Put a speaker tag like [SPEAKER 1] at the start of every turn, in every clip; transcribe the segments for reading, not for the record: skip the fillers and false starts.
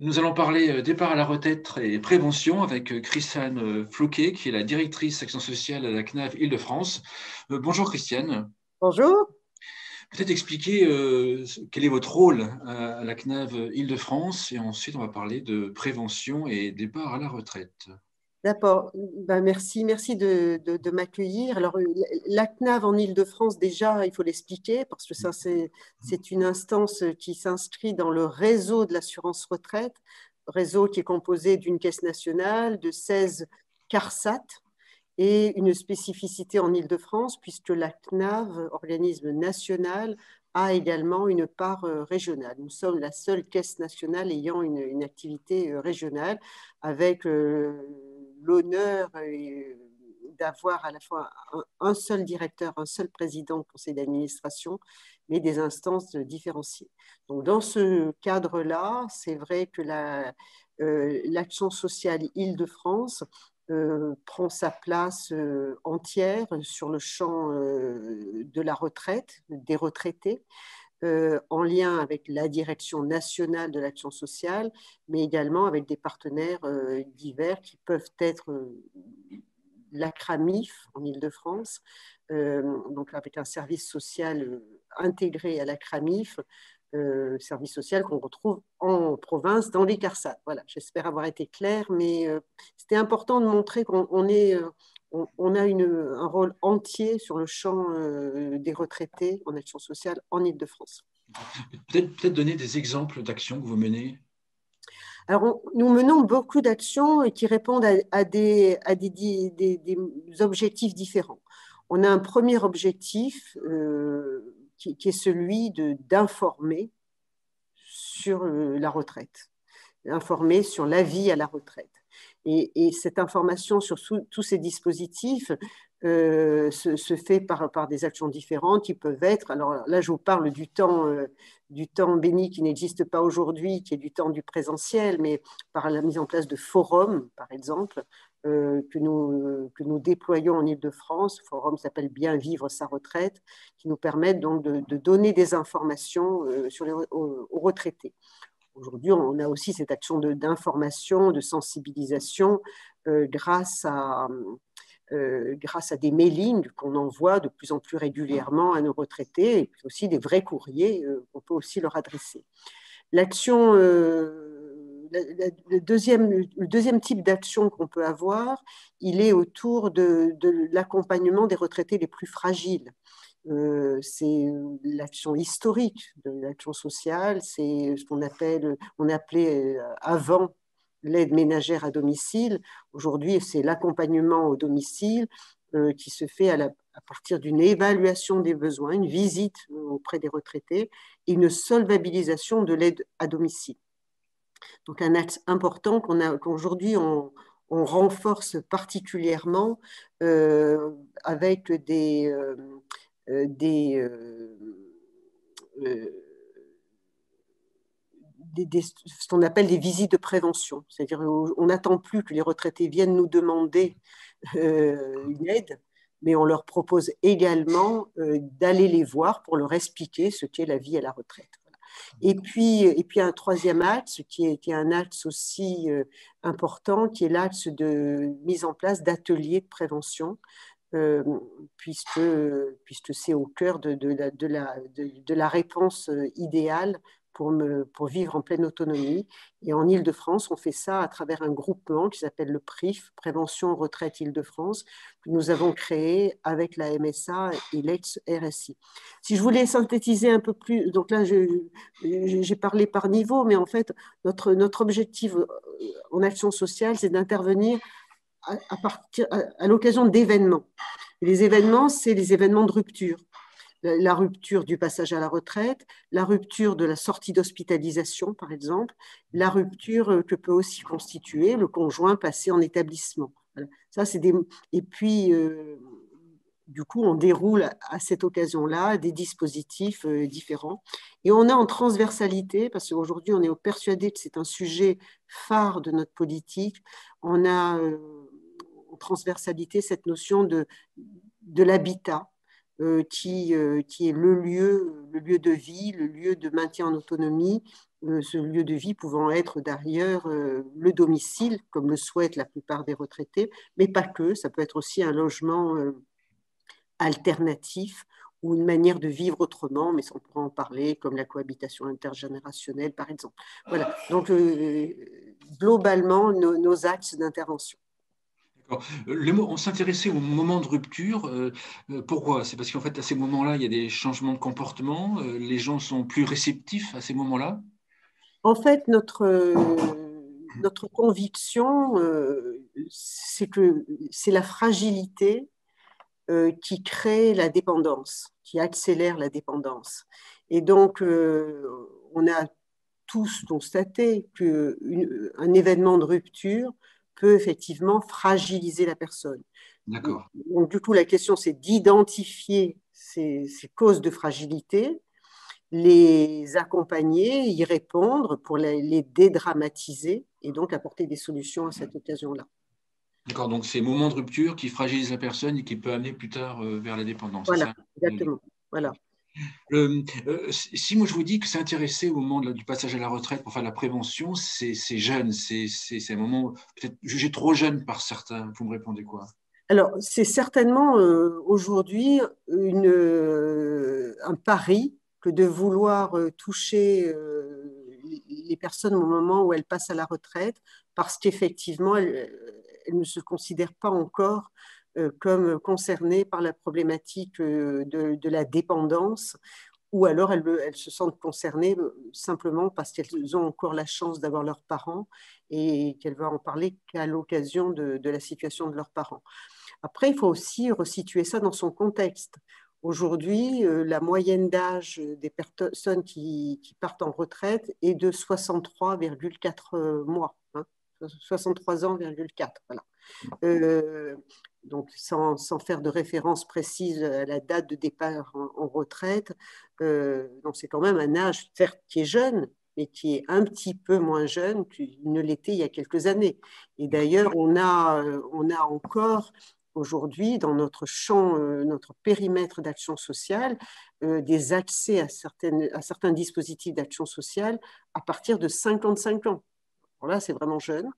[SPEAKER 1] Nous allons parler départ à la retraite et prévention avec Christiane Floquet, qui est la directrice action sociale à la CNAV Île-de-France. Bonjour Christiane.
[SPEAKER 2] Bonjour.
[SPEAKER 1] Peut-être expliquer quel est votre rôle à la CNAV Île-de-France et ensuite on va parler de prévention et départ à la retraite.
[SPEAKER 2] D'abord, merci de m'accueillir. Alors, la CNAV en Île-de-France, déjà, il faut l'expliquer parce que ça, c'est une instance qui s'inscrit dans le réseau de l'assurance retraite, réseau qui est composé d'une caisse nationale, de 16 CARSAT et une spécificité en Île-de-France puisque la CNAV, organisme national, a également une part régionale. Nous sommes la seule caisse nationale ayant une activité régionale avec l'honneur d'avoir à la fois un seul directeur, un seul président de conseil d'administration, mais des instances différenciées. Donc, dans ce cadre-là, c'est vrai que l'action sociale Île-de-France prend sa place entière sur le champ de la retraite, des retraités, en lien avec la direction nationale de l'action sociale, mais également avec des partenaires divers qui peuvent être l'ACRAMIF en Île-de-France, donc avec un service social intégré à l'ACRAMIF, service social qu'on retrouve en province dans les CARSAT. Voilà, j'espère avoir été claire, mais c'était important de montrer qu'on est, on a un rôle entier sur le champ des retraités en action sociale en Île-de-France.
[SPEAKER 1] Peut-être donner des exemples d'actions que vous menez.
[SPEAKER 2] Alors, nous menons beaucoup d'actions qui répondent à des objectifs différents. On a un premier objectif qui est celui d'informer sur la retraite, informer sur la vie à la retraite. Et cette information sur tous ces dispositifs se fait par des actions différentes qui peuvent être, alors là je vous parle du temps béni qui n'existe pas aujourd'hui, qui est du temps du présentiel, mais par la mise en place de forums, par exemple, que nous déployons en Île-de-France. Le forum s'appelle Bien vivre sa retraite, qui nous permettent donc de donner des informations aux retraités. Aujourd'hui, on a aussi cette action d'information, de sensibilisation grâce à des mailings qu'on envoie de plus en plus régulièrement à nos retraités, et puis aussi des vrais courriers qu'on peut aussi leur adresser. L'action, le deuxième type d'action qu'on peut avoir, il est autour de l'accompagnement des retraités les plus fragiles. C'est l'action historique de l'action sociale, c'est ce on appelait avant l'aide ménagère à domicile. Aujourd'hui, c'est l'accompagnement au domicile qui se fait à partir d'une évaluation des besoins, une visite auprès des retraités et une solvabilisation de l'aide à domicile. Donc un axe important qu'aujourd'hui on renforce particulièrement avec ce qu'on appelle des visites de prévention. C'est-à-dire qu'on n'attend plus que les retraités viennent nous demander une aide, mais on leur propose également d'aller les voir pour leur expliquer ce qu'est la vie à la retraite. Et puis un troisième axe qui est un axe aussi important, qui est l'axe de mise en place d'ateliers de prévention, puisque c'est au cœur de la réponse idéale pour vivre en pleine autonomie. Et en Île-de-France, on fait ça à travers un groupement qui s'appelle le PRIF, Prévention Retraite Île-de-France, que nous avons créé avec la MSA et l'ex-RSI. Si je voulais synthétiser un peu plus, donc là j'ai parlé par niveau, mais en fait notre objectif en action sociale, c'est d'intervenir à l'occasion d'événements. Et les événements, c'est les événements de rupture. La rupture du passage à la retraite, la rupture de la sortie d'hospitalisation, par exemple, la rupture que peut aussi constituer le conjoint passé en établissement. Voilà. Ça, et puis, du coup, on déroule à cette occasion-là des dispositifs différents. Et on a en transversalité, parce qu'aujourd'hui, on est persuadé que c'est un sujet phare de notre politique, on a en transversalité cette notion de l'habitat, qui est le lieu de vie, le lieu de maintien en autonomie, ce lieu de vie pouvant être d'ailleurs le domicile, comme le souhaitent la plupart des retraités, mais pas que, ça peut être aussi un logement alternatif ou une manière de vivre autrement, mais on pourra en parler, comme la cohabitation intergénérationnelle, par exemple. Voilà, donc globalement, nos axes d'intervention.
[SPEAKER 1] On s'intéressait au moment de rupture. Pourquoi? C'est parce qu'en fait, à ces moments-là, il y a des changements de comportement. Les gens sont plus réceptifs à ces moments-là.
[SPEAKER 2] En fait, notre conviction, c'est que c'est la fragilité qui crée la dépendance, qui accélère la dépendance. Et donc, on a tous constaté qu'un événement de rupture peut effectivement fragiliser la personne.
[SPEAKER 1] D'accord.
[SPEAKER 2] Donc, du coup, la question, c'est d'identifier ces causes de fragilité, les accompagner, y répondre pour les dédramatiser et donc apporter des solutions à cette occasion-là.
[SPEAKER 1] D'accord, donc c'est le moment de rupture qui fragilise la personne et qui peut amener plus tard vers la dépendance, c'est
[SPEAKER 2] Voilà,
[SPEAKER 1] ça?
[SPEAKER 2] exactement. Voilà.
[SPEAKER 1] Si moi je vous dis que s'intéresser au moment du passage à la retraite pour faire de la prévention, c'est jeune, c'est un moment peut-être jugé trop jeune par certains. Vous me répondez quoi?
[SPEAKER 2] Alors, c'est certainement aujourd'hui un pari que de vouloir toucher les personnes au moment où elles passent à la retraite, parce qu'effectivement, elles ne se considèrent pas encore comme concernées par la problématique de la dépendance, ou alors elles se sentent concernées simplement parce qu'elles ont encore la chance d'avoir leurs parents et qu'elles vont en parler qu'à l'occasion de la situation de leurs parents. Après, il faut aussi resituer ça dans son contexte. Aujourd'hui, la moyenne d'âge des personnes qui partent en retraite est de 63,4 mois. 63 ans,4. Voilà. Donc, sans faire de référence précise à la date de départ en retraite. Donc, c'est quand même un âge, certes, qui est jeune, mais qui est un petit peu moins jeune qu'il ne l'était il y a quelques années. Et d'ailleurs, on a encore aujourd'hui, dans notre champ, notre périmètre d'action sociale, des accès à certains dispositifs d'action sociale à partir de 55 ans. Alors là, c'est vraiment jeune.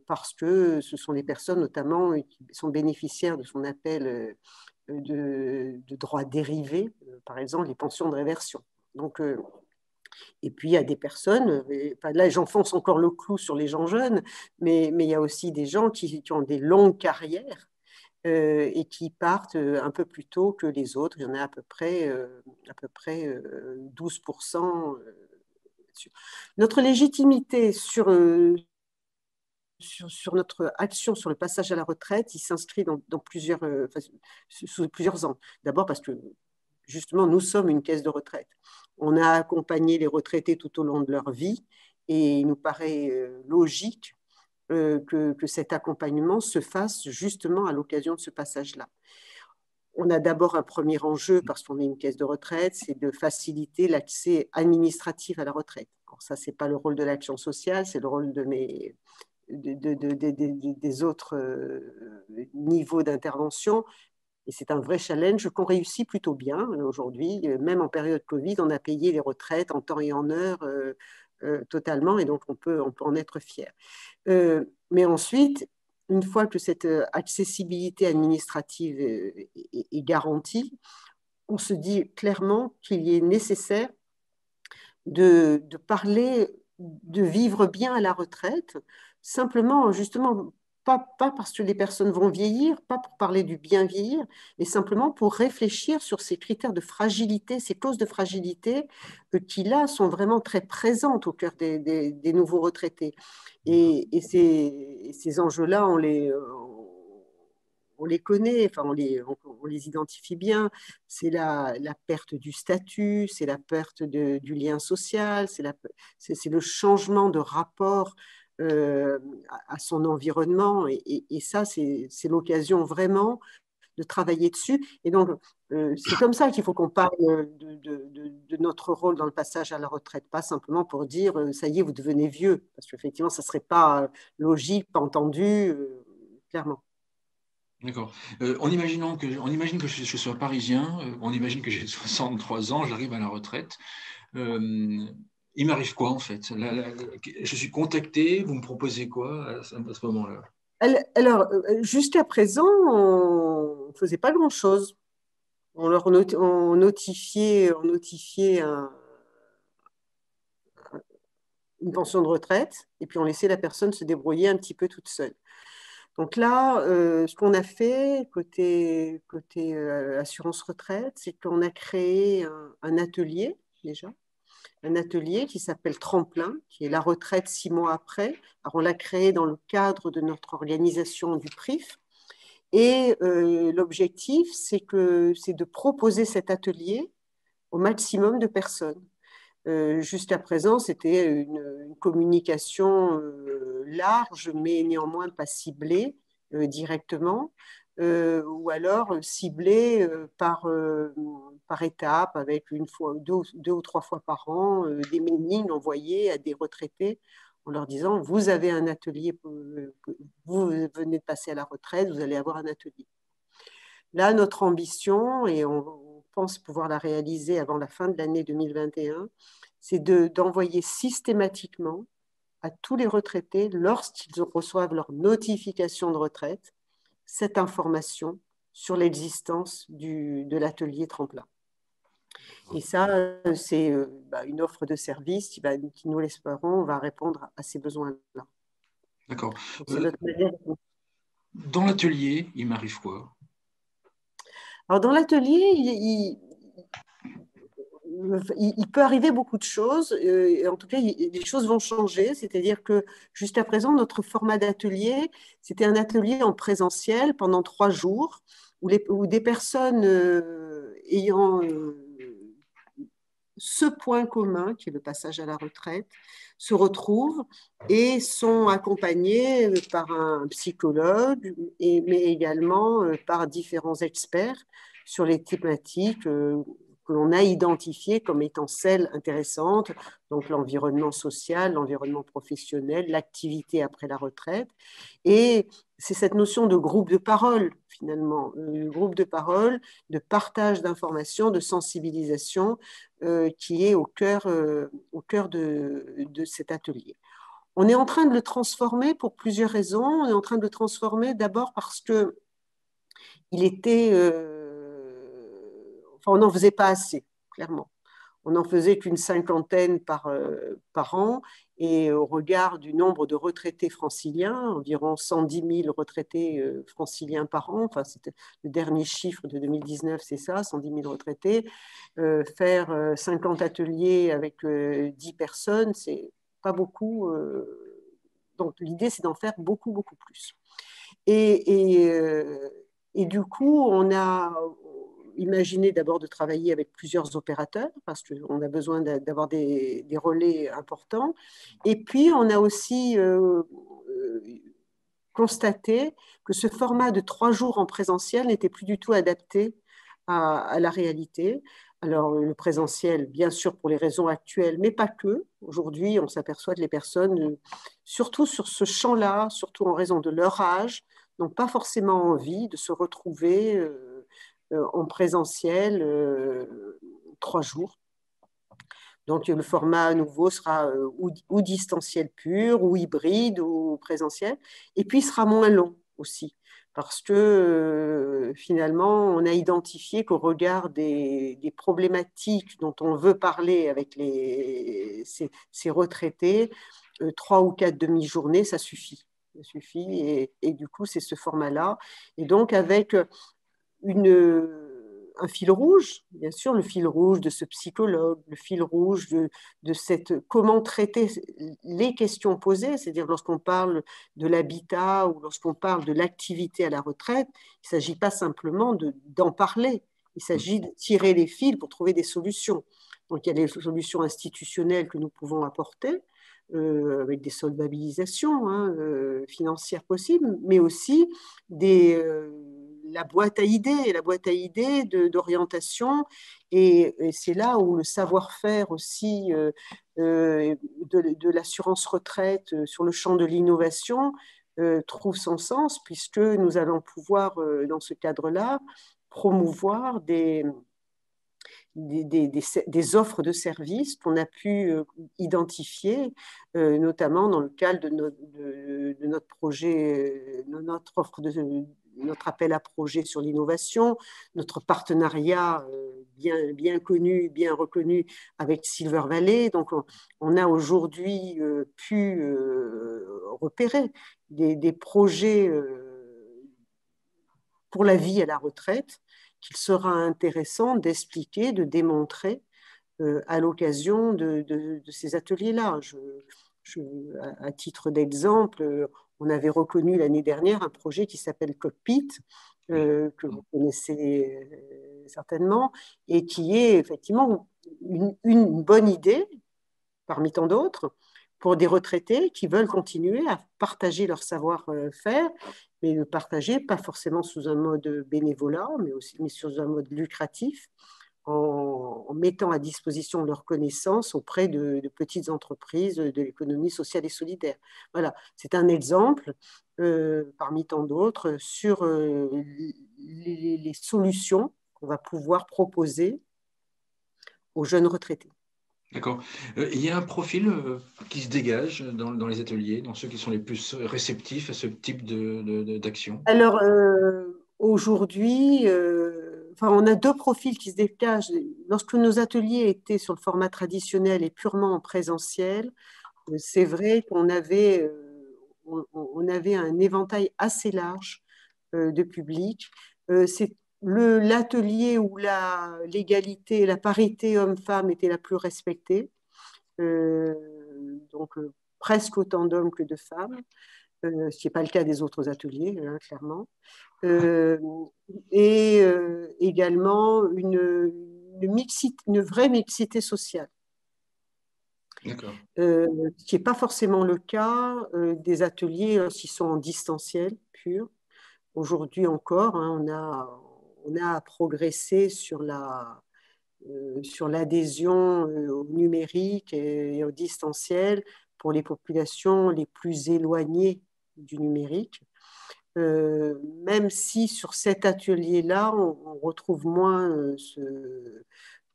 [SPEAKER 2] Parce que ce sont les personnes notamment qui sont bénéficiaires de ce qu'on appelle de droits dérivés, par exemple les pensions de réversion. Donc, et puis il y a des personnes, là j'enfonce encore le clou sur les gens jeunes, mais il y a aussi des gens qui ont des longues carrières et qui partent un peu plus tôt que les autres. Il y en a à peu près 12%. Notre légitimité sur notre action sur le passage à la retraite, il s'inscrit sous plusieurs angles. D'abord parce que justement, nous sommes une caisse de retraite. On a accompagné les retraités tout au long de leur vie et il nous paraît logique que cet accompagnement se fasse justement à l'occasion de ce passage-là. On a d'abord un premier enjeu, parce qu'on est une caisse de retraite, c'est de faciliter l'accès administratif à la retraite. Alors ça, ce n'est pas le rôle de l'action sociale, c'est le rôle des autres niveaux d'intervention. Et c'est un vrai challenge qu'on réussit plutôt bien aujourd'hui. Même en période Covid, on a payé les retraites en temps et en heure totalement, et donc on peut en être fier. Mais ensuite, une fois que cette accessibilité administrative est garantie, on se dit clairement qu'il est nécessaire de parler, de vivre bien à la retraite, simplement, justement, pas parce que les personnes vont vieillir, pas pour parler du bien vieillir, mais simplement pour réfléchir sur ces critères de fragilité, ces causes de fragilité qui, là, sont vraiment très présentes au cœur des nouveaux retraités. Et ces enjeux-là, on les connaît, enfin on les identifie bien. C'est la perte du statut, c'est la perte du lien social, c'est le changement de rapport à son environnement. Et ça, c'est l'occasion vraiment de travailler dessus. Et donc, c'est comme ça qu'il faut qu'on parle de notre rôle dans le passage à la retraite, pas simplement pour dire ça y est, vous devenez vieux, parce qu'effectivement, ça ne serait pas logique, pas entendu, clairement.
[SPEAKER 1] D'accord. On imagine que je sois parisien, on imagine que j'ai 63 ans, j'arrive à la retraite. Euh, il m'arrive quoi en fait? Je suis contacté, vous me proposez quoi à ce moment-là?
[SPEAKER 2] Alors, jusqu'à présent, on ne faisait pas grand-chose. On notifiait une pension de retraite et puis on laissait la personne se débrouiller un petit peu toute seule. Donc là, ce qu'on a fait côté assurance retraite, c'est qu'on a créé un atelier déjà, un atelier qui s'appelle Tremplin, qui est la retraite 6 mois après. Alors on l'a créé dans le cadre de notre organisation du PRIF. Et l'objectif, c'est de proposer cet atelier au maximum de personnes. Jusqu'à présent, c'était une communication large, mais néanmoins pas ciblée directement, ou alors ciblée par étape, avec une fois, deux ou trois fois par an, des mailings envoyés à des retraités en leur disant, vous avez un atelier, vous venez de passer à la retraite, vous allez avoir un atelier. Là, notre ambition, et on pense pouvoir la réaliser avant la fin de l'année 2021, c'est d'envoyer systématiquement à tous les retraités, lorsqu'ils reçoivent leur notification de retraite, cette information sur l'existence de l'atelier Tremplin. Et ça, c'est une offre de service qui, nous l'espérons, va répondre à ces besoins-là.
[SPEAKER 1] D'accord.
[SPEAKER 2] C'est notre manière.
[SPEAKER 1] Dans l'atelier, il m'arrive quoi?
[SPEAKER 2] Alors, dans l'atelier, il peut arriver beaucoup de choses. Et en tout cas, les choses vont changer. C'est-à-dire que jusqu'à présent, notre format d'atelier, c'était un atelier en présentiel pendant 3 jours où des personnes ayant ce point commun, qui est le passage à la retraite, se retrouvent et sont accompagnés par un psychologue, mais également par différents experts sur les thématiques que l'on a identifiées comme étant celles intéressantes, donc l'environnement social, l'environnement professionnel, l'activité après la retraite. Et c'est cette notion de groupe de parole, finalement, groupe de parole, de partage d'informations, de sensibilisation, qui est au cœur de cet atelier. On est en train de le transformer pour plusieurs raisons. On est en train de le transformer d'abord parce que il était, enfin, on n'en faisait pas assez, clairement. On n'en faisait qu'une cinquantaine par an. Et au regard du nombre de retraités franciliens, environ 110 000 retraités franciliens par an, enfin, c'était le dernier chiffre de 2019, c'est ça, 110 000 retraités, faire 50 ateliers avec 10 personnes, c'est pas beaucoup. Donc l'idée, c'est d'en faire beaucoup, beaucoup plus. Et, et, euh, et du coup, on a imaginé d'abord de travailler avec plusieurs opérateurs parce qu'on a besoin d'avoir des relais importants. Et puis, on a aussi constaté que ce format de 3 jours en présentiel n'était plus du tout adapté à la réalité. Alors, le présentiel, bien sûr, pour les raisons actuelles, mais pas que. Aujourd'hui, on s'aperçoit que les personnes, surtout sur ce champ-là, surtout en raison de leur âge, n'ont pas forcément envie de se retrouver en présentiel 3 jours. Donc, le format à nouveau sera ou distanciel pur, ou hybride, ou présentiel. Et puis, il sera moins long aussi. Parce que finalement, on a identifié qu'au regard des problématiques dont on veut parler avec ces retraités, 3 ou 4 demi-journées, ça suffit. Ça suffit. Et du coup, c'est ce format-là. Et donc, avec un fil rouge, bien sûr, le fil rouge de ce psychologue, le fil rouge de comment traiter les questions posées, c'est-à-dire lorsqu'on parle de l'habitat ou lorsqu'on parle de l'activité à la retraite, il ne s'agit pas simplement d'en parler, il s'agit de tirer les fils pour trouver des solutions. Donc il y a des solutions institutionnelles que nous pouvons apporter, avec des solvabilisations financières possibles, mais aussi la boîte à idées d'orientation. Et c'est là où le savoir-faire aussi de l'assurance retraite sur le champ de l'innovation trouve son sens, puisque nous allons pouvoir, dans ce cadre-là, promouvoir des offres de services qu'on a pu identifier, notamment dans le cadre de notre projet, notre appel à projet sur l'innovation, notre partenariat bien connu, bien reconnu avec Silver Valley. Donc, on a aujourd'hui pu repérer des projets pour la vie à la retraite qu'il sera intéressant d'expliquer, de démontrer à l'occasion de ces ateliers-là. À titre d'exemple, on avait reconnu l'année dernière un projet qui s'appelle Cockpit, que vous connaissez certainement, et qui est effectivement une bonne idée, parmi tant d'autres, pour des retraités qui veulent continuer à partager leur savoir-faire, mais le partager pas forcément sous un mode bénévolat, mais sous un mode lucratif, en mettant à disposition leurs connaissances auprès de petites entreprises de l'économie sociale et solidaire. Voilà, c'est un exemple parmi tant d'autres sur les solutions qu'on va pouvoir proposer aux jeunes retraités.
[SPEAKER 1] D'accord. Il y a un profil qui se dégage dans les ateliers, dans ceux qui sont les plus réceptifs à ce type d'action?
[SPEAKER 2] Alors, aujourd'hui, on a deux profils qui se dégagent. Lorsque nos ateliers étaient sur le format traditionnel et purement en présentiel, c'est vrai qu'on avait, on avait un éventail assez large de public. C'est l'atelier où l'égalité, la parité homme-femme était la plus respectée, donc presque autant d'hommes que de femmes, ce qui n'est pas le cas des autres ateliers, hein, clairement. Et également une vraie mixité sociale. Ce qui n'est pas forcément le cas des ateliers s'ils sont en distanciel pur. Aujourd'hui encore, hein, on a progressé sur l'adhésion au numérique et au distanciel pour les populations les plus éloignées du numérique. Même si sur cet atelier-là, on retrouve moins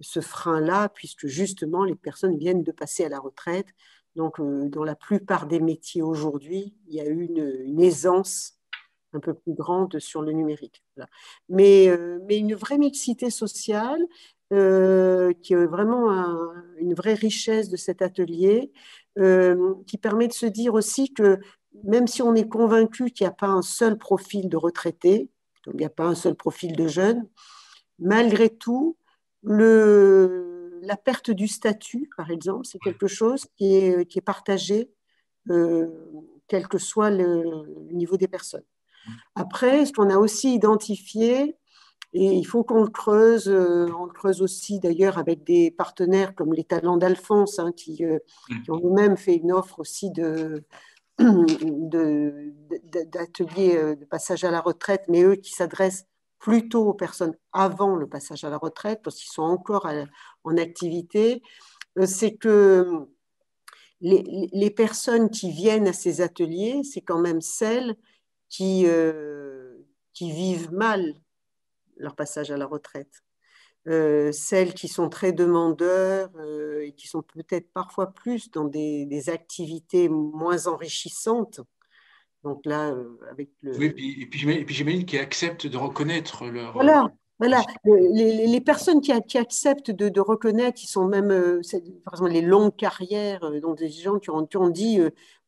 [SPEAKER 2] ce frein-là, puisque justement, les personnes viennent de passer à la retraite. Donc, dans la plupart des métiers aujourd'hui, il y a eu une aisance un peu plus grande sur le numérique. Voilà. Mais une vraie mixité sociale, qui est vraiment une vraie richesse de cet atelier, qui permet de se dire aussi que même si on est convaincu qu'il n'y a pas un seul profil de retraité, il n'y a pas un seul profil de jeune, malgré tout, la perte du statut, par exemple, c'est quelque chose qui est partagé, quel que soit le niveau des personnes. Après, ce qu'on a aussi identifié, et il faut qu'on le creuse, on le creuse aussi d'ailleurs avec des partenaires comme les Talents d'Alphonse, hein, qui ont eux-mêmes fait une offre aussi d'ateliers de passage à la retraite, mais eux qui s'adressent plutôt aux personnes avant le passage à la retraite, parce qu'ils sont encore en activité, c'est que les personnes qui viennent à ces ateliers, c'est quand même celles qui vivent mal leur passage à la retraite. Celles qui sont très demandeurs et qui sont peut-être parfois plus dans des activités moins enrichissantes. Donc là, avec le...
[SPEAKER 1] Oui, et puis j'imagine qu'ils acceptent de reconnaître leur...
[SPEAKER 2] Voilà. Les personnes qui acceptent de reconnaître, qui sont même, par exemple, les longues carrières, donc des gens qui ont dit,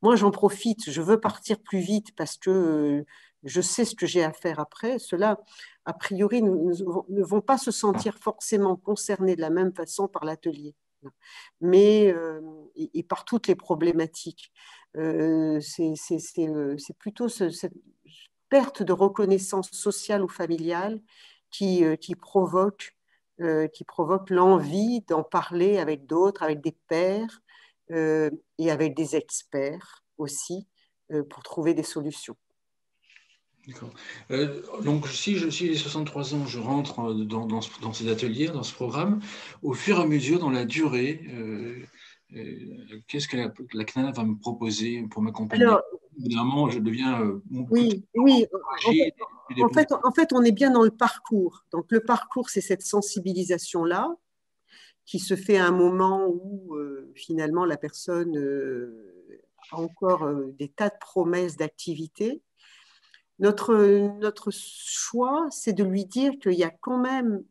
[SPEAKER 2] moi j'en profite, je veux partir plus vite parce que je sais ce que j'ai à faire après, ceux-là, a priori, ne vont pas se sentir forcément concernés de la même façon par l'atelier, mais et par toutes les problématiques. C'est plutôt cette perte de reconnaissance sociale ou familiale qui provoque l'envie d'en parler avec d'autres, avec des pairs et avec des experts aussi, pour trouver des solutions.
[SPEAKER 1] D'accord. Donc, si j'ai 63 ans, je rentre dans ces ateliers, dans ce programme, au fur et à mesure, dans la durée, qu'est-ce que la CNAL va me proposer pour m'accompagner?
[SPEAKER 2] Alors,
[SPEAKER 1] évidemment, je deviens plutôt
[SPEAKER 2] Oui, oui.
[SPEAKER 1] encouragé et développer.
[SPEAKER 2] En fait, on est bien dans le parcours. Donc, le parcours, c'est cette sensibilisation-là qui se fait à un moment où finalement la personne a encore des tas de promesses d'activité. Notre choix, c'est de lui dire qu'il y a quand même,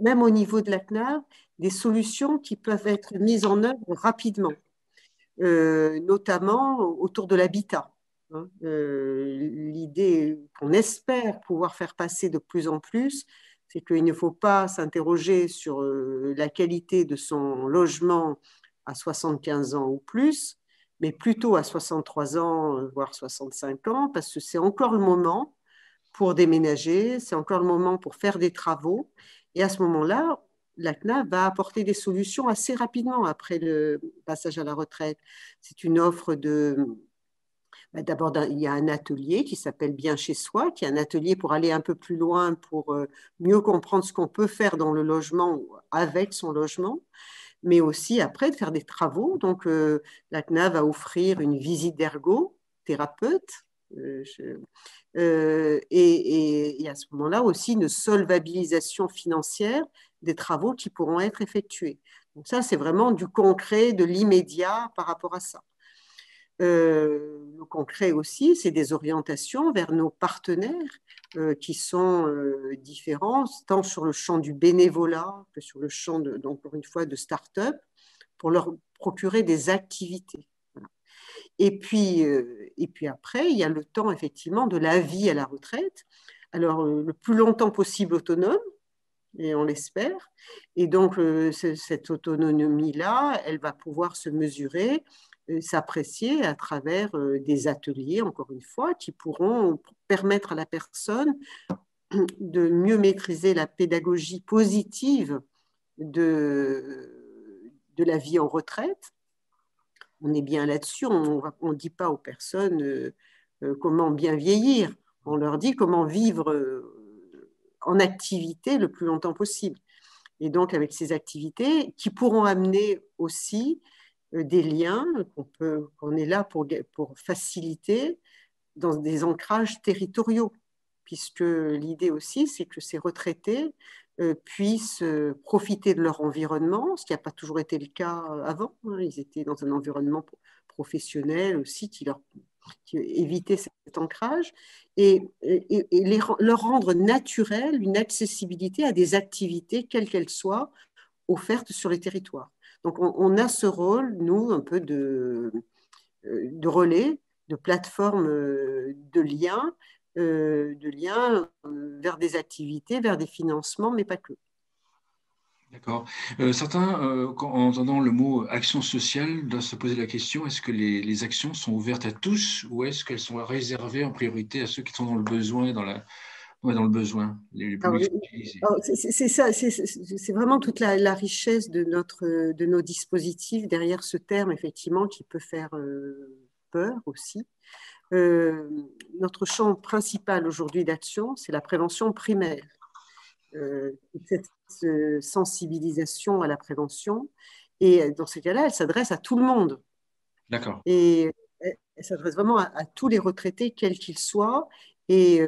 [SPEAKER 2] même au niveau de la CNAV, des solutions qui peuvent être mises en œuvre rapidement, notamment autour de l'habitat. Hein. L'idée qu'on espère pouvoir faire passer de plus en plus, c'est qu'il ne faut pas s'interroger sur la qualité de son logement à 75 ans ou plus, mais plutôt à 63 ans, voire 65 ans, parce que c'est encore le moment pour déménager, c'est encore le moment pour faire des travaux. Et à ce moment-là, la CNAV va apporter des solutions assez rapidement après le passage à la retraite. C'est une offre de... D'abord, il y a un atelier qui s'appelle Bien chez soi, qui est un atelier pour aller un peu plus loin, pour mieux comprendre ce qu'on peut faire dans le logement ou avec son logement, mais aussi après de faire des travaux. Donc, la CNAV va offrir une visite d'ergo, thérapeute, et à ce moment-là aussi une solvabilisation financière des travaux qui pourront être effectués. Donc ça, c'est vraiment du concret, de l'immédiat par rapport à ça. Le concret aussi, c'est des orientations vers nos partenaires qui sont différents, tant sur le champ du bénévolat que sur le champ, encore une fois, de start-up, pour leur procurer des activités. Voilà. Et puis après, il y a le temps effectivement de la vie à la retraite. Alors, le plus longtemps possible autonome, et on l'espère. Et donc, cette autonomie-là, elle va pouvoir se mesurer, s'apprécier à travers des ateliers, encore une fois, qui pourront permettre à la personne de mieux maîtriser la pédagogie positive de la vie en retraite. On est bien là-dessus, on ne dit pas aux personnes comment bien vieillir, on leur dit comment vivre en activité le plus longtemps possible. Et donc avec ces activités qui pourront amener aussi des liens qu'on est là pour faciliter dans des ancrages territoriaux, puisque l'idée aussi, c'est que ces retraités puissent profiter de leur environnement, ce qui n'a pas toujours été le cas avant. Hein. Ils étaient dans un environnement professionnel aussi qui évitait cet ancrage et leur rendre naturel une accessibilité à des activités, quelles qu'elles soient, offertes sur les territoires. Donc on a ce rôle, nous, un peu de relais, de plateforme de lien vers des activités, vers des financements, mais pas que.
[SPEAKER 1] D'accord. Certains, en entendant le mot action sociale, doivent se poser la question, est-ce que les actions sont ouvertes à tous ou est-ce qu'elles sont réservées en priorité à ceux qui sont dans le besoin, dans le besoin, les plus utilisés?
[SPEAKER 2] C'est ça, c'est vraiment toute la richesse de nos dispositifs derrière ce terme, effectivement, qui peut faire peur aussi. Notre champ principal aujourd'hui d'action, c'est la prévention primaire. Cette sensibilisation à la prévention. Et dans ces cas-là, elle s'adresse à tout le monde.
[SPEAKER 1] D'accord.
[SPEAKER 2] Et elle s'adresse vraiment à tous les retraités, quels qu'ils soient. Et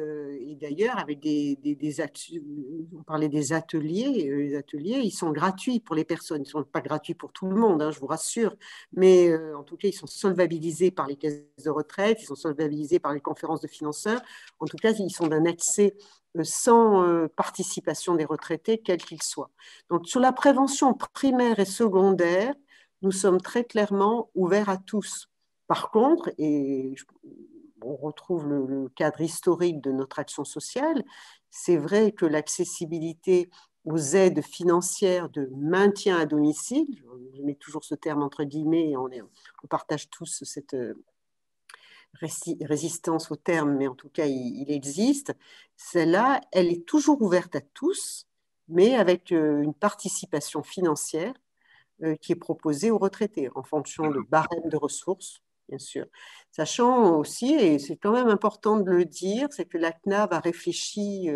[SPEAKER 2] d'ailleurs, avec on parlait des ateliers, les ateliers, ils sont gratuits pour les personnes. Ils ne sont pas gratuits pour tout le monde, hein, je vous rassure. Mais en tout cas, ils sont solvabilisés par les caisses de retraite, ils sont solvabilisés par les conférences de financeurs. En tout cas, ils sont d'un accès sans participation des retraités, quels qu'ils soient. Donc, sur la prévention primaire et secondaire, nous sommes très clairement ouverts à tous. Par contre, on retrouve le cadre historique de notre action sociale, c'est vrai que l'accessibilité aux aides financières de maintien à domicile, je mets toujours ce terme entre guillemets, et on partage tous cette résistance au terme, mais en tout cas, il existe. Celle-là, elle est toujours ouverte à tous, mais avec une participation financière qui est proposée aux retraités en fonction de barèmes de ressources, bien sûr. Sachant aussi, et c'est quand même important de le dire, c'est que la CNAV a réfléchi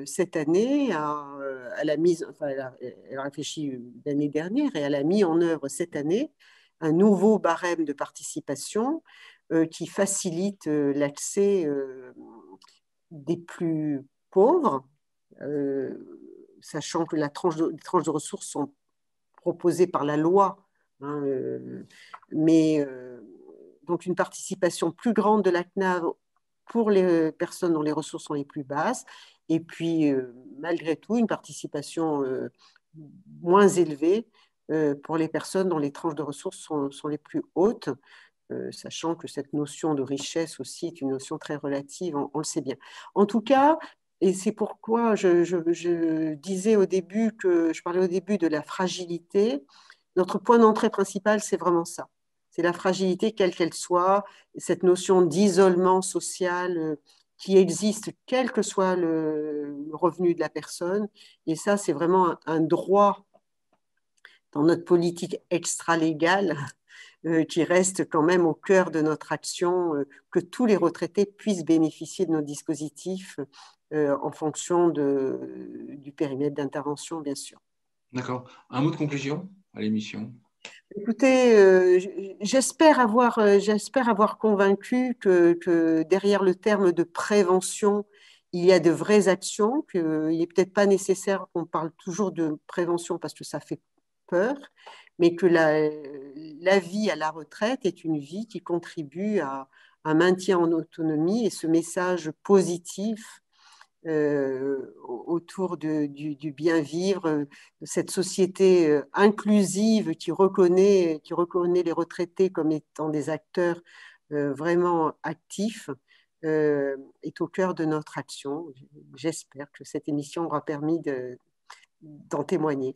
[SPEAKER 2] cette année à la mise, enfin, elle a réfléchi l'année dernière et elle a mis en œuvre cette année un nouveau barème de participation qui facilite l'accès des plus pauvres, sachant que les tranches de ressources sont proposées par la loi, hein, mais donc une participation plus grande de la CNAV pour les personnes dont les ressources sont les plus basses, et puis malgré tout une participation moins élevée pour les personnes dont les tranches de ressources sont les plus hautes, sachant que cette notion de richesse aussi est une notion très relative, on le sait bien. En tout cas, et c'est pourquoi je disais au début je parlais au début de la fragilité. Notre point d'entrée principal, c'est vraiment ça. C'est la fragilité, quelle qu'elle soit, cette notion d'isolement social qui existe, quel que soit le revenu de la personne. Et ça, c'est vraiment un droit dans notre politique extra-légale qui reste quand même au cœur de notre action, que tous les retraités puissent bénéficier de nos dispositifs en fonction du périmètre d'intervention, bien sûr.
[SPEAKER 1] D'accord. Un mot de conclusion à l'émission?
[SPEAKER 2] Écoutez, j'espère avoir convaincu que derrière le terme de prévention, il y a de vraies actions, qu'il n'est peut-être pas nécessaire qu'on parle toujours de prévention parce que ça fait peur, mais que la vie à la retraite est une vie qui contribue à un maintien en autonomie, et ce message positif autour du bien vivre, de cette société inclusive qui reconnaît les retraités comme étant des acteurs vraiment actifs, est au cœur de notre action. J'espère que cette émission aura permis d'en témoigner.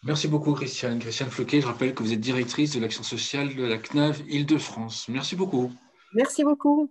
[SPEAKER 1] Merci beaucoup, Christiane. Christiane Floquet, je rappelle que vous êtes directrice de l'action sociale de la CNAV Île-de-France. Merci beaucoup.
[SPEAKER 2] Merci beaucoup.